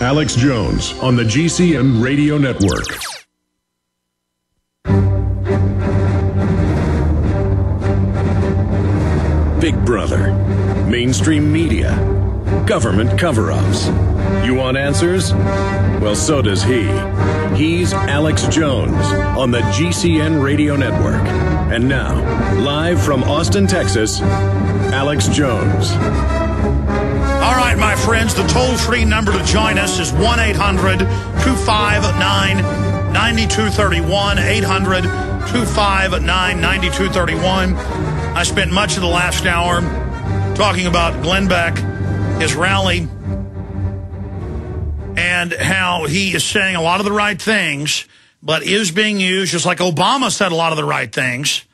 Alex Jones on the GCN Radio Network. Big Brother, mainstream media, government cover-ups. You want answers? Well, so does he. He's Alex Jones on the GCN Radio Network. And now, live from Austin, Texas, Alex Jones. All right, my friends, the toll-free number to join us is 1-800-259-9231, 800-259-9231. I spent much of the last hour talking about Glen Beck, his rally, and how he is saying a lot of the right things, but is being used, just like Obama said a lot of the right things.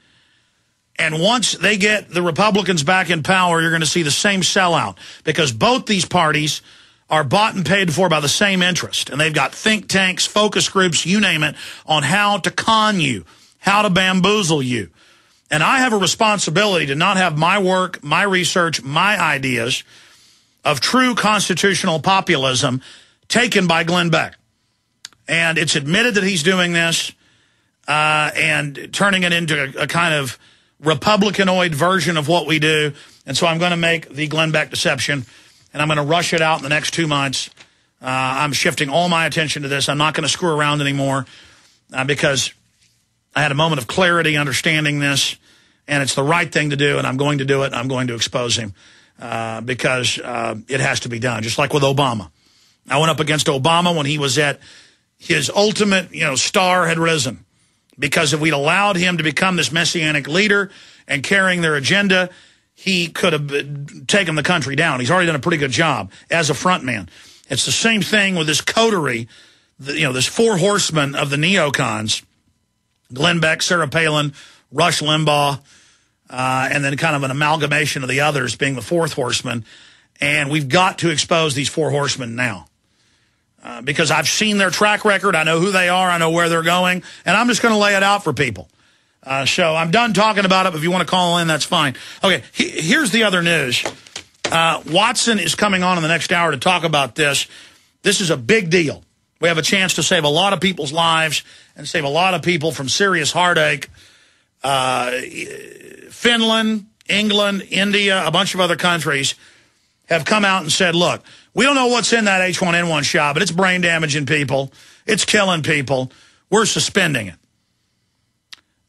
And once they get the Republicans back in power, you're going to see the same sellout, because both these parties are bought and paid for by the same interest. And they've got think tanks, focus groups, you name it, on how to con you, how to bamboozle you. And I have a responsibility to not have my work, my research, my ideas of true constitutional populism taken by Glen Beck. And it's admitted that he's doing this and turning it into a kind of Republicanoid version of what we do. And so I'm going to make the Glen Beck deception, and I'm going to rush it out in the next 2 months. I'm shifting all my attention to this. I'm not going to screw around anymore because I had a moment of clarity understanding this, and it's the right thing to do, and I'm going to do it. I'm going to expose him because it has to be done, just like with Obama. I went up against Obama when he was at his ultimate, star had risen, because if we'd allowed him to become this messianic leader and carrying their agenda, he could have taken the country down. He's already done a pretty good job as a front man. It's the same thing with this coterie, this four horsemen of the neocons, Glen Beck, Sarah Palin, Rush Limbaugh, and then kind of an amalgamation of the others being the fourth horseman. And we've got to expose these four horsemen now. Because I've seen their track record. I know who they are. I know where they're going. And I'm just going to lay it out for people. So I'm done talking about it. If you want to call in, that's fine. Okay, here's the other news. Watson is coming on in the next hour to talk about this. This is a big deal. We have a chance to save a lot of people's lives and save a lot of people from serious heartache. Finland, England, India, a bunch of other countries have come out and said, look, we don't know what's in that H1N1 shot, but it's brain damaging people. It's killing people. We're suspending it.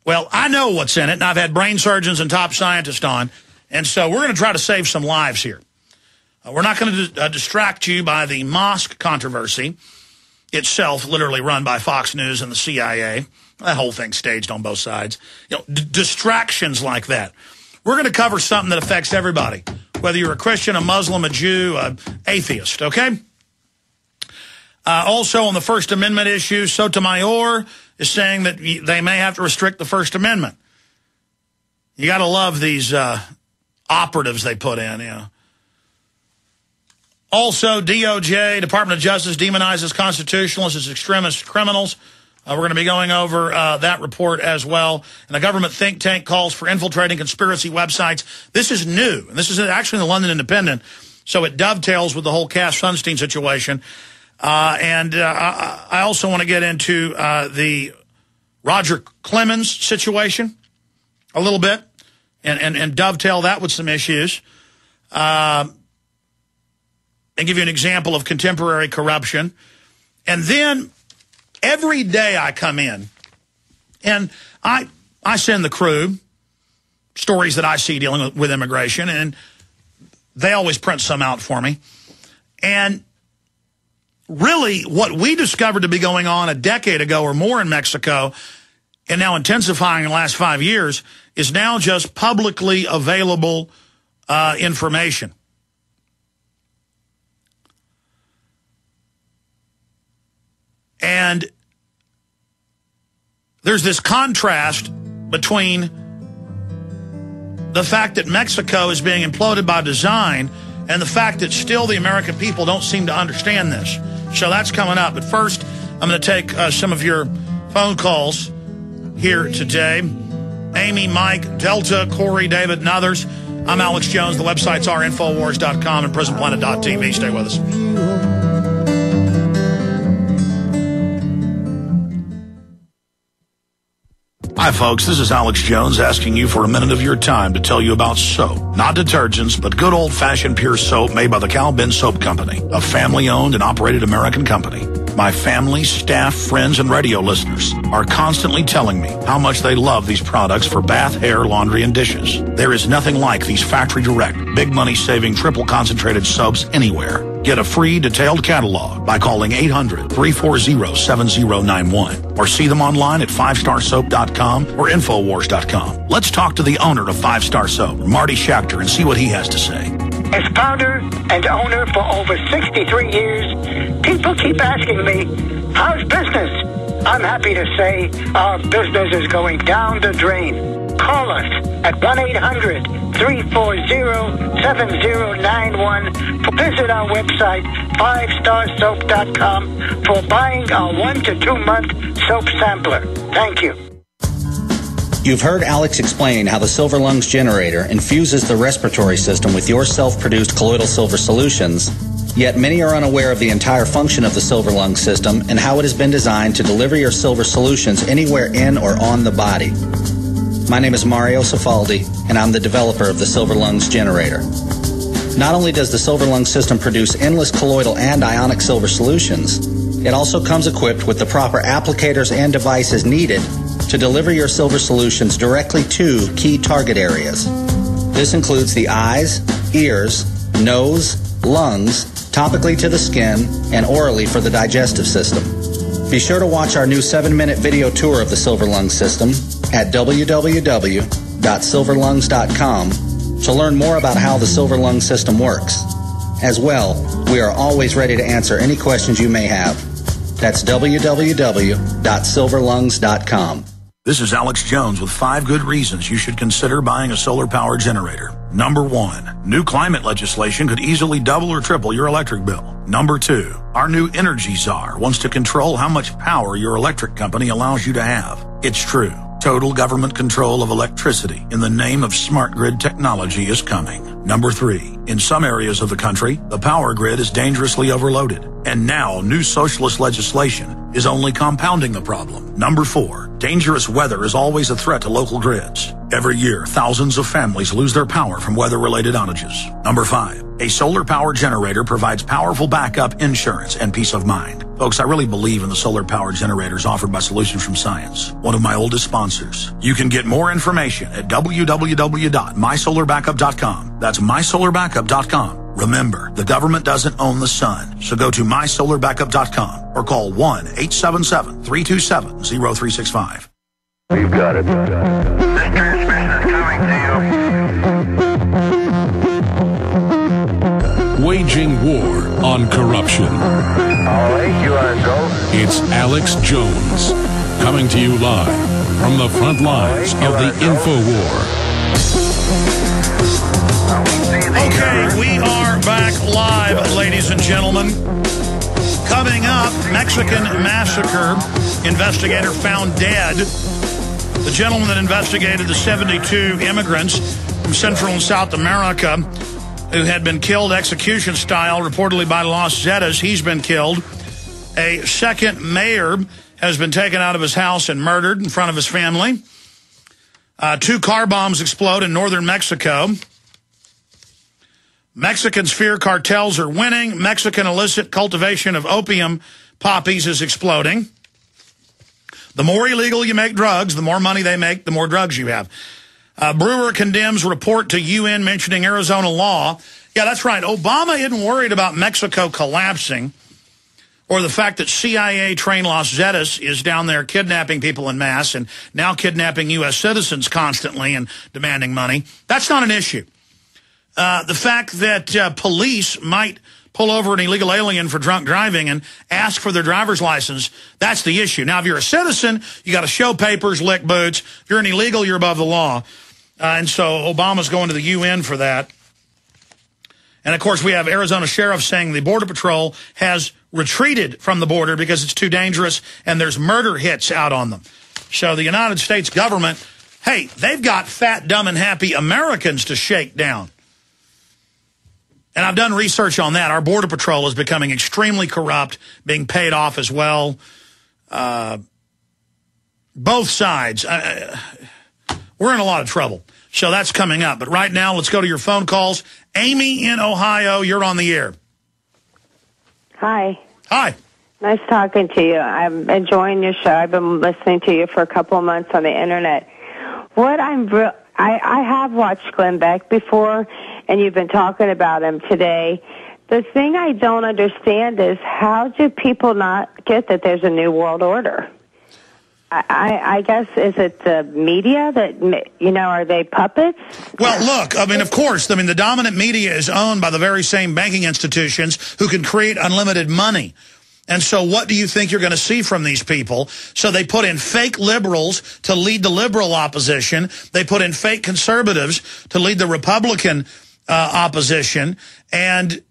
Well, I know what's in it, and I've had brain surgeons and top scientists on, and so we're going to try to save some lives here. We're not going to distract you by the mosque controversy itself, literally run by Fox News and the CIA. That whole thing staged on both sides. Distractions like that. We're going to cover something that affects everybody, whether you're a Christian, a Muslim, a Jew, an atheist, okay? Also, on the First Amendment issue, Sotomayor is saying that they may have to restrict the First Amendment. You got to love these operatives they put in, Also, DOJ, Department of Justice, demonizes constitutionalists as extremist criminals. We're going to be going over that report as well. And a government think tank calls for infiltrating conspiracy websites. This is new. And this is actually in the London Independent, so it dovetails with the whole Cass Sunstein situation. I also want to get into the Roger Clemens situation a little bit and dovetail that with some issues. And give you an example of contemporary corruption. And then every day I come in, and I send the crew stories that I see dealing with immigration, and they always print some out for me. And really, what we discovered to be going on a decade ago or more in Mexico, and now intensifying in the last 5 years, is now just publicly available information. And there's this contrast between the fact that Mexico is being imploded by design and the fact that still the American people don't seem to understand this. So that's coming up. But first, I'm going to take some of your phone calls here today. Amy, Mike, Delta, Corey, David, and others. I'm Alex Jones. The websites are Infowars.com and PrisonPlanet.tv. Stay with us. Hi, folks. This is Alex Jones asking you for a minute of your time to tell you about soap. Not detergents, but good old-fashioned pure soap made by the Cal-Ben Soap Company, a family-owned and operated American company. My family, staff, friends, and radio listeners are constantly telling me how much they love these products for bath, hair, laundry, and dishes. There is nothing like these factory-direct, big money-saving, triple-concentrated soaps anywhere. Get a free detailed catalog by calling 800-340-7091 or see them online at 5starsoap.com or Infowars.com. Let's talk to the owner of 5 Star Soap, Marty Schachter, and see what he has to say. As founder and owner for over 63 years, people keep asking me, how's business? I'm happy to say our business is going down the drain. Call us at 1-800-340-7091 or visit our website, 5starsoap.com, for buying our 1 to 2 month soap sampler. Thank you. You've heard Alex explain how the Silver Lungs generator infuses the respiratory system with your self-produced colloidal silver solutions, yet many are unaware of the entire function of the Silver Lungs system and how it has been designed to deliver your silver solutions anywhere in or on the body. My name is Mario Cifaldi, and I'm the developer of the Silver Lungs generator. Not only does the Silver Lungs system produce endless colloidal and ionic silver solutions, it also comes equipped with the proper applicators and devices needed to deliver your silver solutions directly to key target areas. This includes the eyes, ears, nose, lungs, topically to the skin, and orally for the digestive system. Be sure to watch our new 7-minute video tour of the Silver Lungs system at www.silverlungs.com to learn more about how the Silver Lungs system works. As well, we are always ready to answer any questions you may have. That's www.silverlungs.com. This is Alex Jones with 5 good reasons you should consider buying a solar power generator. Number 1, new climate legislation could easily double or triple your electric bill. Number 2, our new energy czar wants to control how much power your electric company allows you to have. It's true. Total government control of electricity in the name of smart grid technology is coming. Number 3, in some areas of the country, the power grid is dangerously overloaded. And now new socialist legislation is only compounding the problem. Number 4, dangerous weather is always a threat to local grids. Every year, thousands of families lose their power from weather-related outages. Number 5, a solar power generator provides powerful backup insurance and peace of mind. Folks, I really believe in the solar power generators offered by Solutions from Science, one of my oldest sponsors. You can get more information at www.mysolarbackup.com. That's mysolarbackup.com. Remember, the government doesn't own the sun, so go to mysolarbackup.com or call 1-877-327-0365. You've got it. This transmission is coming to you. Waging war on corruption. All right, you are go. It's Alex Jones, coming to you live from the front lines of the InfoWar. Okay, we are back live, ladies and gentlemen. Coming up, Mexican massacre. Investigator found dead. The gentleman that investigated the 72 immigrants from Central and South America who had been killed execution style, reportedly by Los Zetas, he's been killed. A second mayor has been taken out of his house and murdered in front of his family. 2 car bombs explode in northern Mexico. Mexicans fear cartels are winning. Mexican illicit cultivation of opium poppies is exploding. The more illegal you make drugs, the more money they make, the more drugs you have. Brewer condemns report to UN mentioning Arizona law. Yeah, that's right. Obama isn't worried about Mexico collapsing or the fact that CIA-trained Los Zetas is down there kidnapping people en masse and now kidnapping U.S. citizens constantly and demanding money. That's not an issue. The fact that police might pull over an illegal alien for drunk driving and ask for their driver's license, that's the issue. Now, if you're a citizen, you got to show papers, lick boots. If you're an illegal, you're above the law. And so Obama's going to the UN for that. And, of course, we have Arizona sheriff saying the Border Patrol has retreated from the border because it's too dangerous and there's murder hits out on them. So the United States government, hey, they've got fat, dumb, and happy Americans to shake down. And I've done research on that. Our Border Patrol is becoming extremely corrupt, being paid off as well. both sides. We're in a lot of trouble. So that's coming up. But right now, let's go to your phone calls. Amy in Ohio, you're on the air. Hi. Hi. Nice talking to you. I'm enjoying your show. I've been listening to you for a couple of months on the internet. I have watched Glen Beck before, and you've been talking about him today. The thing I don't understand is how do people not get that there's a new world order? I guess, is it the media that, are they puppets? Well, look, of course, the dominant media is owned by the very same banking institutions who can create unlimited money. And so what do you think you're going to see from these people? So they put in fake liberals to lead the liberal opposition. They put in fake conservatives to lead the Republican opposition. And,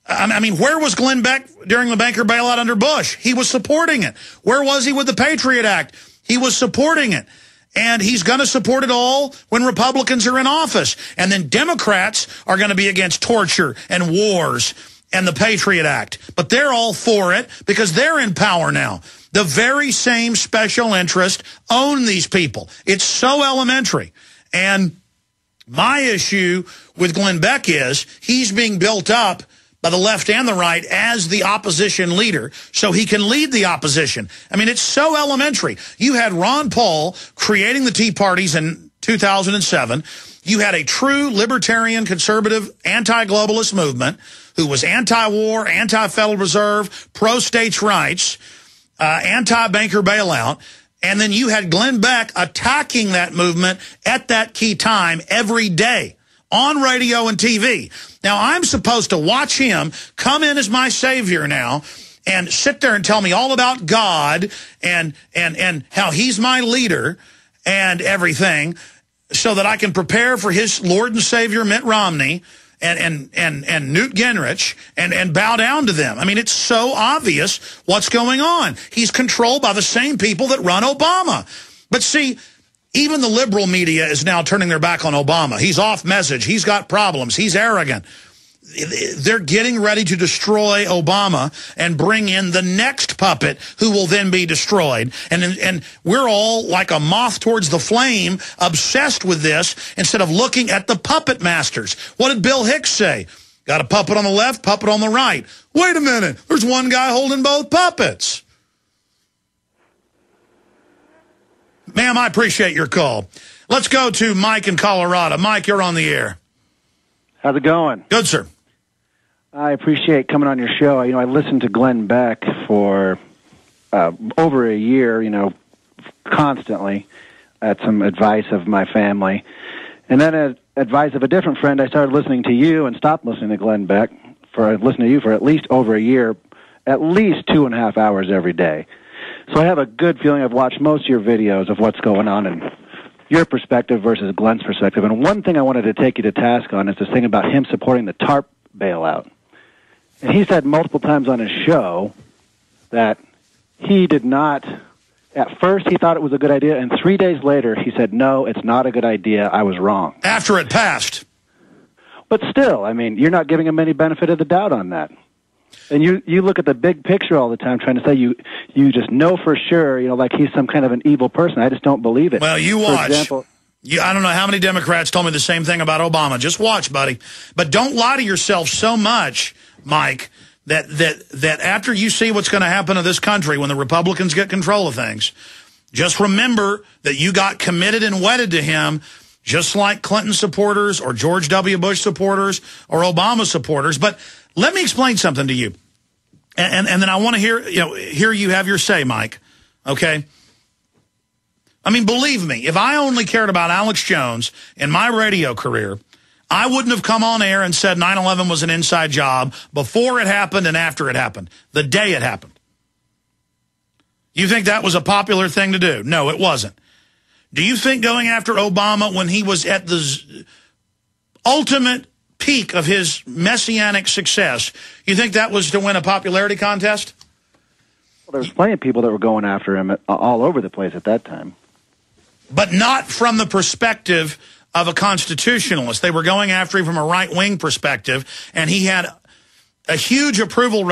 where was Glen Beck during the banker bailout under Bush? He was supporting it. Where was he with the Patriot Act? He was supporting it. And he's going to support it all when Republicans are in office. And then Democrats are going to be against torture and wars and the Patriot Act. But they're all for it because they're in power now. The very same special interest own these people. It's so elementary. And my issue with Glen Beck is he's being built up by the left and the right as the opposition leader so he can lead the opposition. It's so elementary. You had Ron Paul creating the Tea Parties in 2007. You had a true libertarian, conservative, anti-globalist movement who was anti-war, anti-Federal Reserve, pro-states' rights, anti-banker bailout. And then you had Glen Beck attacking that movement at that key time every day on radio and TV. Now, I'm supposed to watch him come in as my savior now and sit there and tell me all about God and how he's my leader and everything so that I can prepare for his Lord and Savior Mitt Romney and Newt Gingrich and bow down to them. It's so obvious what's going on. He's controlled by the same people that run Obama. But see, even the liberal media is now turning their back on Obama. He's off message. He's got problems. He's arrogant. They're getting ready to destroy Obama and bring in the next puppet who will then be destroyed. And we're all like a moth towards the flame, obsessed with this, instead of looking at the puppet masters. What did Bill Hicks say? Got a puppet on the left, puppet on the right. Wait a minute. There's one guy holding both puppets. Ma'am, I appreciate your call. Let's go to Mike in Colorado. Mike, you're on the air. How's it going? Good, sir. I appreciate coming on your show. I listened to Glen Beck for over a year, constantly at some advice of my family. And then at advice of a different friend, I started listening to you and stopped listening to Glen Beck. I listened to you for at least over a year, at least 2.5 hours every day. So I have a good feeling. I've watched most of your videos of what's going on and your perspective versus Glen's perspective. And one thing I wanted to take you to task on is this thing about him supporting the TARP bailout. And he said multiple times on his show that he did not, at first he thought it was a good idea, and 3 days later he said, no, it's not a good idea, I was wrong. After it passed. But still, you're not giving him any benefit of the doubt on that. And you look at the big picture all the time trying to say you just know for sure, like he's some kind of an evil person. I just don't believe it. Well, you watch. For example, I don't know how many Democrats told me the same thing about Obama. Just watch, buddy. But don't lie to yourself so much, Mike, that after you see what's going to happen to this country when the Republicans get control of things, just remember that you got committed and wedded to him just like Clinton supporters or George W. Bush supporters or Obama supporters. But let me explain something to you. And then I want to hear you have your say, Mike. Okay? Believe me, if I only cared about Alex Jones in my radio career, I wouldn't have come on air and said 9/11 was an inside job before it happened and after it happened, the day it happened. You think that was a popular thing to do? No, it wasn't. Do you think going after Obama when he was at the ultimate peak of his messianic success, you think that was to win a popularity contest? Well, there was plenty of people that were going after him all over the place at that time. But not from the perspective of a constitutionalist. They were going after him from a right-wing perspective, and he had a huge approval rate.